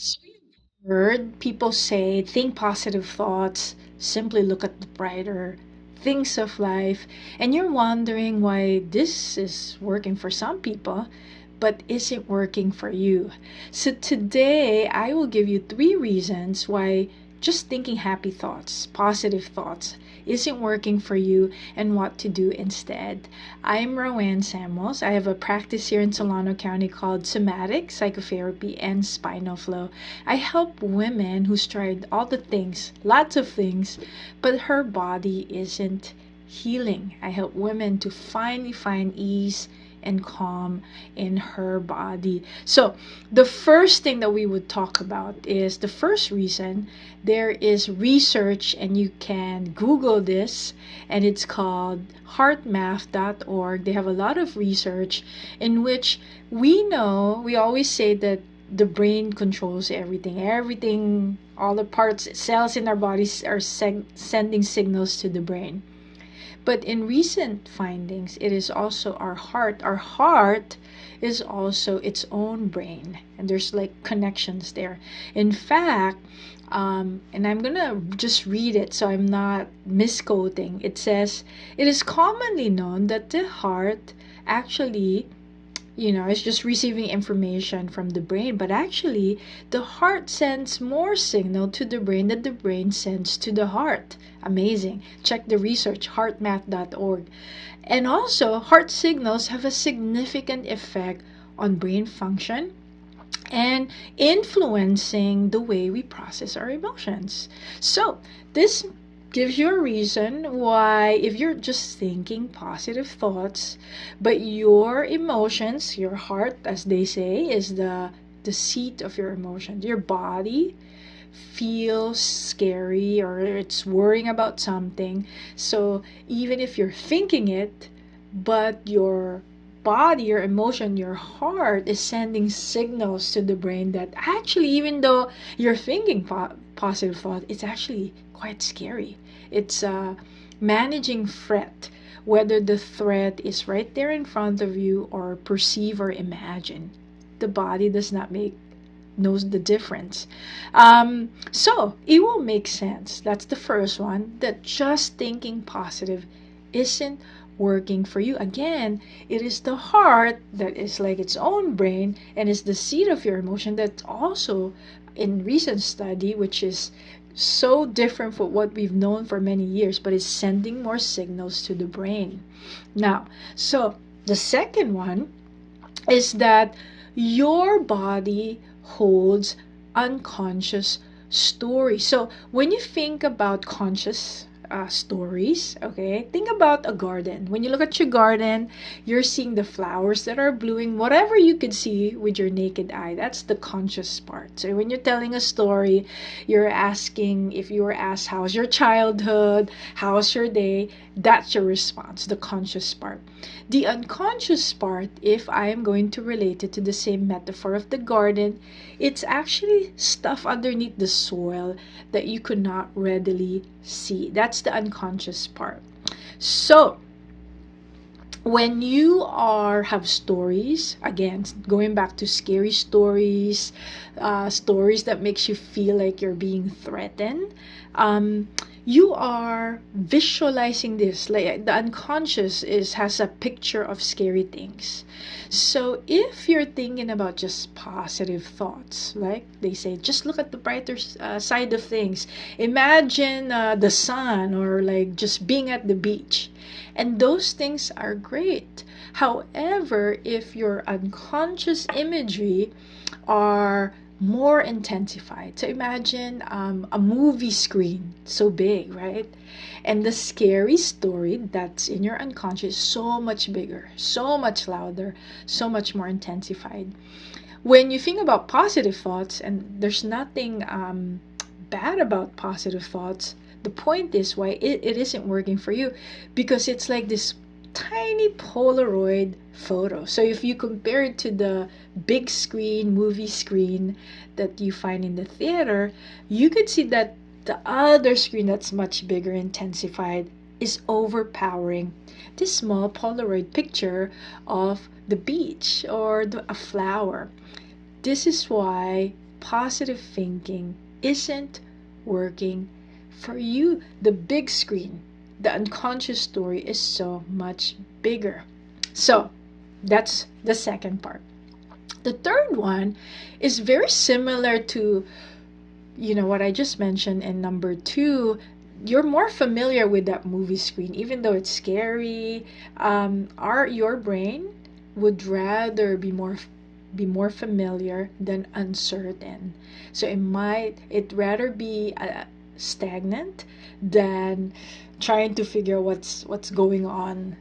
So you've heard people say, think positive thoughts, simply look at the brighter things of life, and you're wondering why this is working for some people, but isn't working for you. So today, I will give you three reasons why just thinking happy thoughts, positive thoughts, isn't working for you and what to do instead. I'm Roanne Samuels. I have a practice here in Solano County called Somatic Psychotherapy and Spinal Flow. I help women who's tried all the things, lots of things, but her body isn't healing. I help women to finally find ease and calm in her body. So, the first thing that we would talk about is the first reason. There is research, and you can Google this, and it's called heartmath.org. They have a lot of research in which we always say that the brain controls everything, all the parts, cells in our bodies are sending signals to the brain. But in recent findings, it is also our heart. Our heart is also its own brain, and there's like connections there. In fact, and I'm gonna just read it so I'm not misquoting. It says, it is commonly known that the heart actually, it's just receiving information from the brain, but actually the heart sends more signal to the brain than the brain sends to the heart. Amazing. Check the research, heartmath.org. And also, heart signals have a significant effect on brain function and influencing the way we process our emotions. So, this gives you a reason why, if you're just thinking positive thoughts, but your emotions, your heart, as they say, is the seat of your emotions. Your body feels scary or it's worrying about something. So even if you're thinking it, but your body, your emotion, your heart is sending signals to the brain that actually, even though you're thinking positive thought, it's actually quite scary. It's managing threat, whether the threat is right there in front of you or perceive or imagine. The body does not make knows the difference. So it will make sense. That's the first one, that just thinking positive isn't working for you. Again, it is the heart that is like its own brain and is the seat of your emotion that also, in recent study, which is so different from what we've known for many years, but is sending more signals to the brain. Now, so the second one is that your body holds unconscious stories. So when you think about conscious stories, okay, think about a garden. When you look at your garden, you're seeing the flowers that are blooming, whatever you could see with your naked eye. That's the conscious part. So when you're telling a story, you're asking, if you were asked, how's your childhood? How's your day? That's your response, the conscious part. The unconscious part, if I am going to relate it to the same metaphor of the garden, it's actually stuff underneath the soil that you could not readily see. That's the unconscious part. So, when you are have stories, again, going back to scary stories, stories that makes you feel like you're being threatened, you are visualizing this. Like the unconscious is has a picture of scary things. So if you're thinking about just positive thoughts, like they say, just look at the brighter side of things. Imagine the sun, or like just being at the beach, and those things are great. However, if your unconscious imagery are more intensified. So imagine a movie screen so big, right? And the scary story that's in your unconscious is so much bigger, so much louder, so much more intensified. When you think about positive thoughts, and there's nothing bad about positive thoughts, the point is why it isn't working for you, because it's like this tiny Polaroid photo. So if you compare it to the big screen, movie screen that you find in the theater, you could see that the other screen that's much bigger, intensified, is overpowering this small Polaroid picture of the beach or a flower. This is why positive thinking isn't working for you. The big screen, the unconscious story is so much bigger. So that's the second part. The third one is very similar to, what I just mentioned in number two. You're more familiar with that movie screen, even though it's scary. Your brain would rather be more familiar than uncertain. So it rather be stagnant than trying to figure what's going on,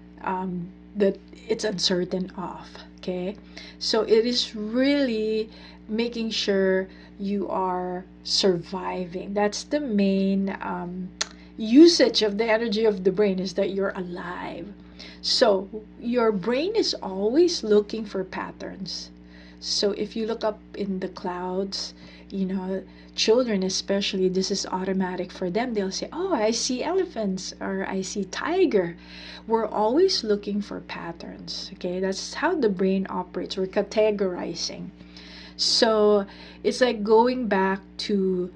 that it's uncertain of. Okay, so it is really making sure you are surviving. That's the main usage of the energy of the brain, is that you're alive. So your brain is always looking for patterns. So if you look up in the clouds, children especially, this is automatic for them. They'll say, oh, I see elephants, or I see tiger. We're always looking for patterns. Okay, that's how the brain operates. We're categorizing. So it's like going back to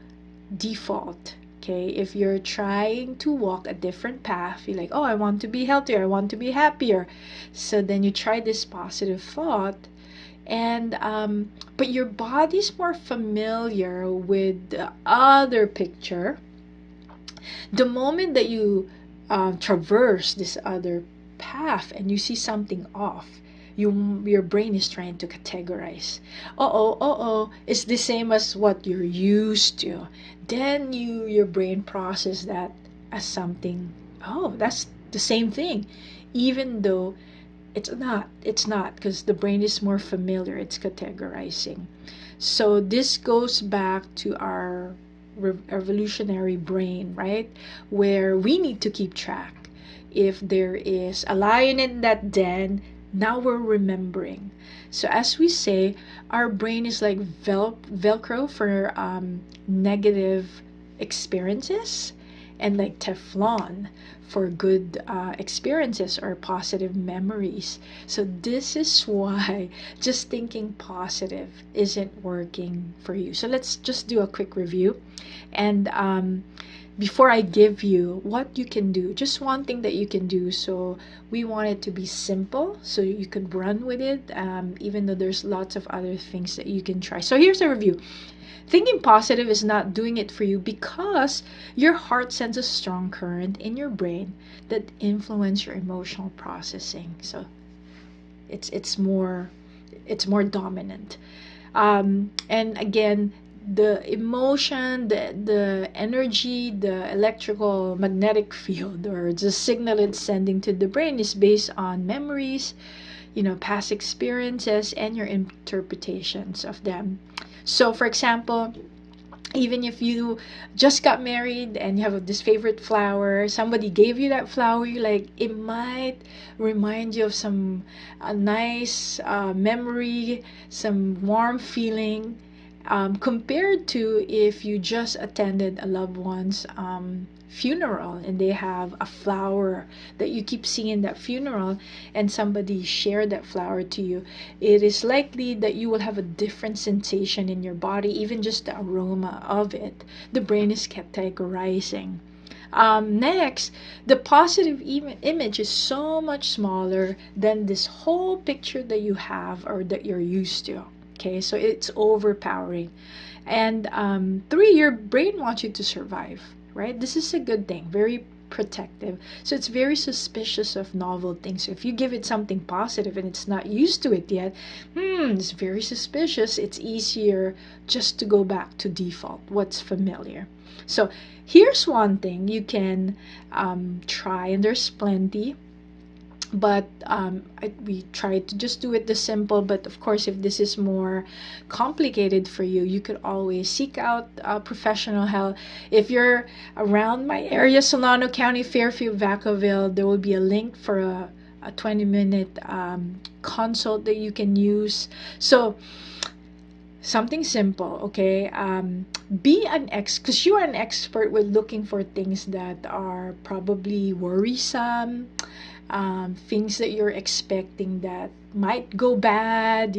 default. Okay, if you're trying to walk a different path, you're like, oh, I want to be healthier, I want to be happier. So then you try this positive thought, and but your body's more familiar with the other picture. The moment that you traverse this other path and you see something off, your brain is trying to categorize. It's the same as what you're used to. Then your brain process that as something, oh, that's the same thing, even though it's not, because the brain is more familiar, it's categorizing. So this goes back to our evolutionary brain, right, where we need to keep track. If there is a lion in that den, now we're remembering. So as we say, our brain is like velcro for negative experiences, and like Teflon for good experiences or positive memories. So this is why just thinking positive isn't working for you. So let's just do a quick review. And before I give you what you can do, just one thing that you can do. So we want it to be simple so you could run with it, even though there's lots of other things that you can try. So here's a review. Thinking positive is not doing it for you because your heart sends a strong current in your brain that influence your emotional processing. So it's more dominant. And again, the emotion, the energy, the electrical magnetic field, or the signal it's sending to the brain, is based on memories, past experiences, and your interpretations of them. So for example, even if you just got married and you have this favorite flower, somebody gave you that flower, it might remind you of some nice memory, some warm feeling, compared to if you just attended a loved one's funeral and they have a flower that you keep seeing in that funeral, and somebody shared that flower to you. It is likely that you will have a different sensation in your body, even just the aroma of it. The brain is categorizing. Next, the positive image is so much smaller than this whole picture that you have or that you're used to. Okay, so it's overpowering. And three, your brain wants you to survive, right? This is a good thing, very protective. So it's very suspicious of novel things. So if you give it something positive and it's not used to it yet, it's very suspicious. It's easier just to go back to default, what's familiar. So here's one thing you can try, and there's plenty. But we try to just do it the simple. But of course, if this is more complicated for you, you could always seek out professional help. If you're around my area, Solano County, Fairfield, Vacaville, there will be a link for a 20-minute consult that you can use. So something simple, okay? Be an because you are an expert with looking for things that are probably worrisome, things that you're expecting that might go bad,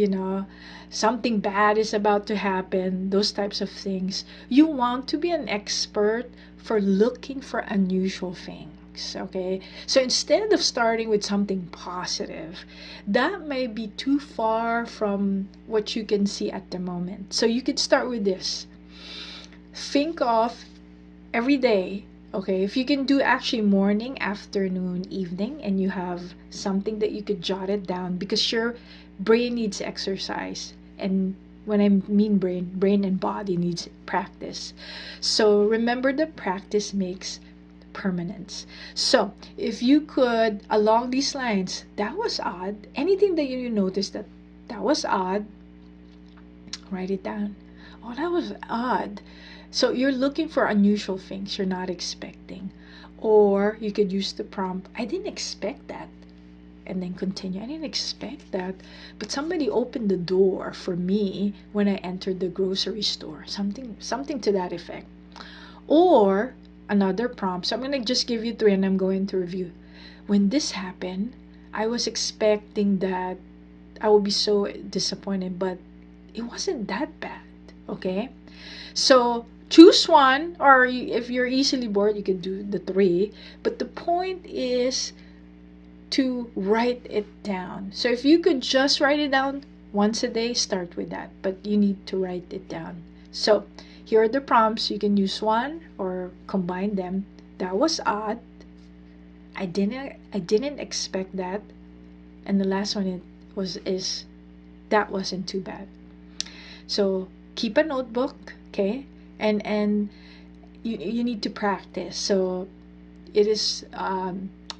something bad is about to happen, those types of things. You want to be an expert for looking for unusual things, okay? So instead of starting with something positive, that may be too far from what you can see at the moment. So you could start with this. Think of every day, okay? If you can do actually morning, afternoon, evening, and you have something that you could jot it down, because your brain needs exercise. And when I mean brain and body needs practice. So remember that practice makes permanence. So if you could, along these lines, that was odd, anything that you noticed that was odd, write it down. Oh, that was odd. So you're looking for unusual things you're not expecting. Or you could use the prompt, I didn't expect that. And then continue. I didn't expect that. But somebody opened the door for me when I entered the grocery store. Something to that effect. Or another prompt. So I'm gonna just give you three and I'm going to review. When this happened, I was expecting that I would be so disappointed, but it wasn't that bad. Okay? So choose one, or if you're easily bored, you can do the three. But the point is to write it down. So if you could just write it down once a day, start with that. But you need to write it down. So here are the prompts. You can use one or combine them. That was odd. I didn't expect that. And the last one is that wasn't too bad. So keep a notebook, okay? And you need to practice. So it is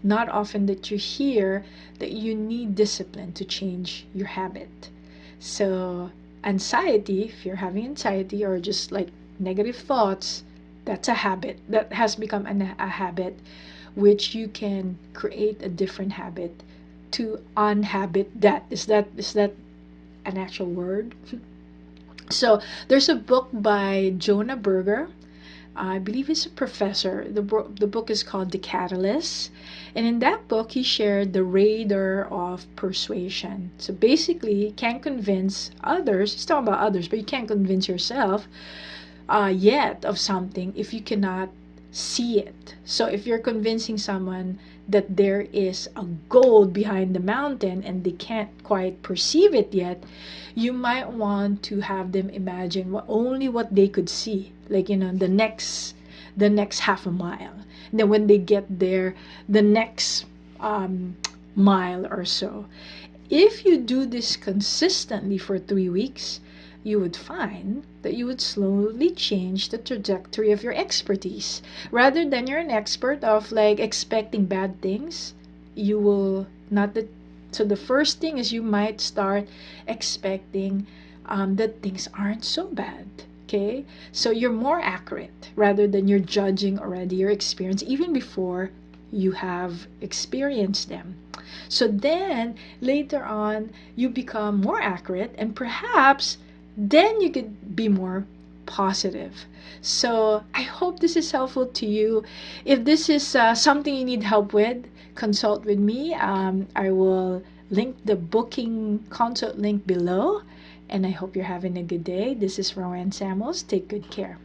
not often that you hear that you need discipline to change your habit. So anxiety, if you're having anxiety or just like negative thoughts, that's a habit that has become a habit, which you can create a different habit to unhabit that. Is that an actual word? So there's a book by Jonah Berger. I believe he's a professor. The book is called The Catalyst. And in that book, he shared the radar of persuasion. So basically, you can't convince others. He's talking about others, but you can't convince yourself yet of something if you cannot see it. So if you're convincing someone that there is a gold behind the mountain and they can't quite perceive it yet, you might want to have them imagine only what they could see, like the next half a mile. And then when they get there, the next mile or so. If you do this consistently for 3 weeks, you would find that you would slowly change the trajectory of your expertise. Rather than you're an expert of like expecting bad things, you will not that. So the first thing is you might start expecting that things aren't so bad. Okay, so you're more accurate rather than you're judging already your experience even before you have experienced them. So then later on you become more accurate, and perhaps then you could be more positive. So I hope this is helpful to you. If this is something you need help with, consult with me. I will link the booking consult link below. And I hope you're having a good day. This is Roanne Samuels. Take good care.